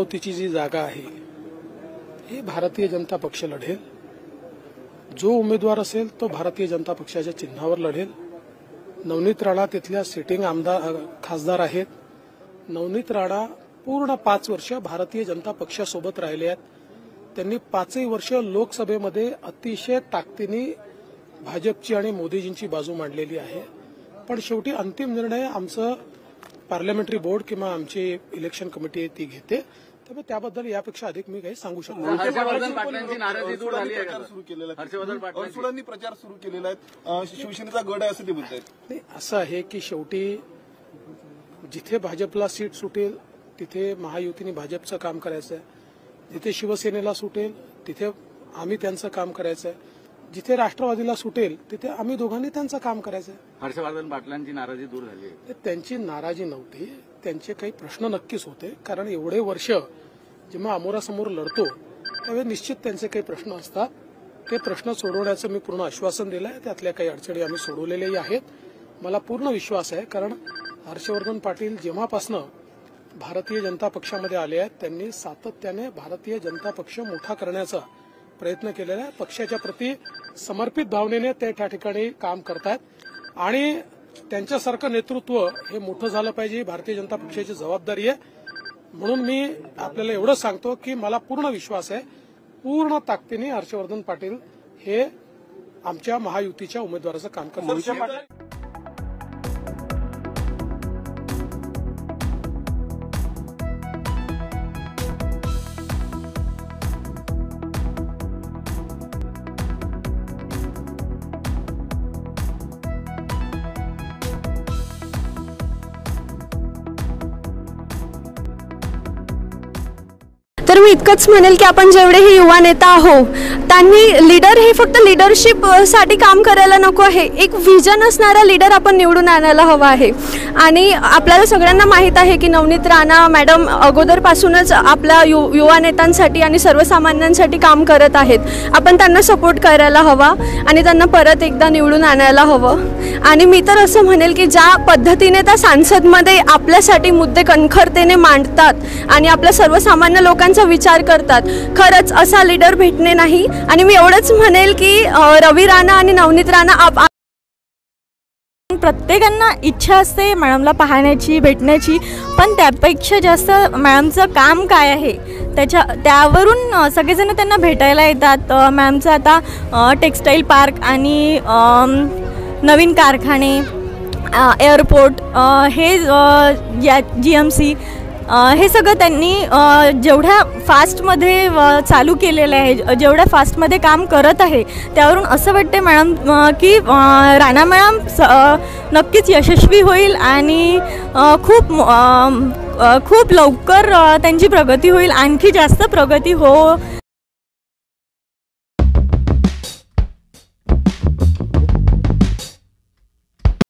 अमरावतीची जी जागा आहे ही भारतीय जनता पक्ष लढेल। जो उमेदवार असेल तो भारतीय जनता पक्षाच्या चिन्हावर लढेल। नवनीत राणा तिथल्या सिटिंग खासदार आहेत। नवनीत राणा पूर्ण 5 वर्ष भारतीय जनता पक्षासोबत राहिले आहेत। त्यांनी 5ही वर्ष लोकसभेमध्ये अतिशय ताकदीने भाजपची आणि मोदीजींची बाजू मांडलेली आहे। पण शेवटी अंतिम निर्णय आमचं पार्लमेंटरी बोर्ड किंवा आमची इलेक्शन कमिटी ती घेते। त्यामुळे त्याबद्दल यापेक्षा अधिक मी काही सांगू शकतो नाही। हर्षवर्धन पाटलांची नाराजी दूर झाली आहे। सुरू केलेला हर्षवर्धन पाटलांनी प्रचार सुरू केलेला आहे। शिवसेनेचा गड आहे असं ते म्हणतात। नाही, असं आहे की शेवटी जिथे भाजपला सीट सुटेल तिथे महायुतीने भाजपचं काम करायचं आहे। जिथे शिवसेनेला सुटेल तिथे आम्ही त्यांचं काम करायचं आहे। जिथे राष्ट्रवादीला सुटेल तिथे आम्ही दोघांनी त्यांचं काम करायचं आहे। हर्षवर्धन पाटलांची नाराजी दूर झाली आहे। त्यांची नाराजी नव्हती, त्यांचे काही प्रश्न नक्कीच होते। कारण एवढे वर्ष जेव्हा अमोरासमोर लढतो त्यावेळी निश्चित त्यांचे काही प्रश्न असतात। ते प्रश्न सोडवण्याचं मी पूर्ण आश्वासन दिलं आहे। त्यातल्या काही अडचणी आम्ही सोडवलेल्याही आहेत। मला पूर्ण विश्वास आहे, कारण हर्षवर्धन पाटील जेव्हापासून भारतीय जनता पक्षामध्ये आले आहेत त्यांनी सातत्याने भारतीय जनता पक्ष मोठा करण्याचा प्रयत्न केलेला आहे। पक्षाच्या प्रति समर्पित भावनेने ते त्या ठिकाणी काम करतात आणि त्यांच्यासारखं नेतृत्व हे मोठं झालं पाहिजे, भारतीय जनता पक्षाची जबाबदारी आहे। म्हणून मी आपल्याला एवढंच सांगतो की मला पूर्ण विश्वास आहे, पूर्ण ताकदीने हर्षवर्धन पाटील हे आमच्या महायुतीच्या उमेदवाराचं काम करणार। तर मी इतकंच म्हणेल की आपण जेवढेही युवा नेता आहोत त्यांनी लीडर हे फक्त लीडरशिप साठी काम करायला नको आहे। एक विजन असणारा लीडर आपण निवडून आणायला हवा आहे। आणि आपल्याला सगळ्यांना माहीत आहे की नवनीत राणा मॅडम अगोदरपासूनच आपल्या युवा नेत्यांसाठी आणि सर्वसामान्यांसाठी काम करत आहेत। आपण त्यांना सपोर्ट करायला हवा आणि त्यांना परत एकदा निवडून आणायला हवं। आणि मी तर असं म्हणेल की ज्या पद्धतीने त्या संसदमध्ये आपल्यासाठी मुद्दे कणखरतेने मांडतात आणि आपल्या सर्वसामान्य लोकांचा विचार करतात, खरंच असा लीडर भेटणे नाही। आणि मी एवढंच म्हणेल की रवी राणा आणि नवनीत राणा प्रत्येकांना इच्छा असते मॅडमला पाहण्याची, भेटण्याची, पण त्यापेक्षा जास्त मॅडमचं काम काय आहे त्यावरून सगळेजण त्यांना भेटायला येतात। मॅडमचं आता टेक्सटाईल पार्क आणि नवीन कारखाने, एअरपोर्ट, हे GMC हे सगळं त्यांनी जेवढ्या फास्टमध्ये चालू केलेलं आहे, जेवढ्या फास्टमध्ये काम करत आहे, त्यावरून असं वाटते मॅडम की राणा मॅडम नक्कीच यशस्वी होईल आणि खूप लवकर त्यांची प्रगती होईल, आणखी जास्त प्रगती हो।